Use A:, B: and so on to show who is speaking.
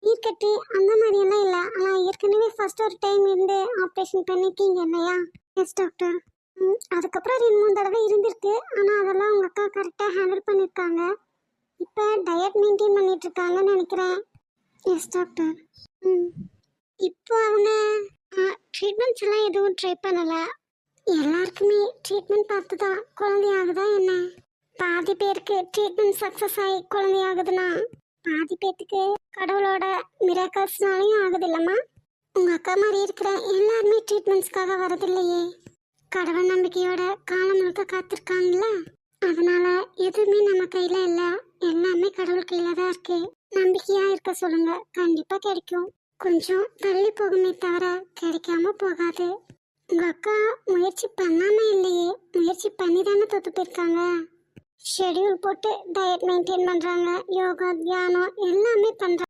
A: நீர்க்கட்டு அந்த மாதிரியெல்லாம் இல்லை. ஆனால் ஏற்கனவே ஃபர்ஸ்ட் ஒரு டைம் இருந்து ஆப்ரேஷன் பண்ணிருக்கீங்க இல்லையா? Yes doctor. அதுக்கப்புறம் 2 3 தடவை இருந்திருக்கு. ஆனால் அதெல்லாம் உங்கள் அக்கா கரெக்டாக ஹேண்டில் பண்ணியிருக்காங்க. இப்போ டயட் மெயின்டைன் பண்ணிட்டு இருக்காங்கன்னு நினைக்கிறேன். Yes doctor. ம் இப்போ அவங்க ட்ரீட்மெண்ட்ஸ் எல்லாம் எதுவும் ட்ரை பண்ணலை. எல்லாருக்குமே ட்ரீட்மெண்ட் பார்த்து தான் குழந்தையாகுதா என்ன? பாதி பேருக்கு ட்ரீட்மெண்ட் சக்ஸஸ் ஆகி குழந்தையாகுதுன்னா பாதி பேத்துக்கு கடவுளோட மிராக்கல்ஸ்னாலையும் ஆகுது இல்லம்மா. உங்க அக்கா மாதிரி இருக்கிற எல்லாருமே ட்ரீட்மெண்ட்ஸ்க்காக வரதில்லையே. கடவுள் நம்பிக்கையோட காலம் முழுக்க காத்திருக்காங்கல்ல. அதனால எதுவுமே நம்ம கையில இல்ல, எல்லாமே கடவுள் கையில தான் இருக்கு. நம்பிக்கையா இருக்க சொல்லுங்க, கண்டிப்பா கிடைக்கும். கொஞ்சம் தள்ளி போகுமே தவிர கிடைக்காம போகாது. உங்க அக்கா முயற்சி பண்ணாம இல்லையே, முயற்சி பண்ணி தானே தோத்து போயிருக்காங்க. ஷெட்யூல் போட்டு டயட் மெயின்டைன் பண்றாங்க, யோகா தியானம் எல்லாமே பண்றாங்க.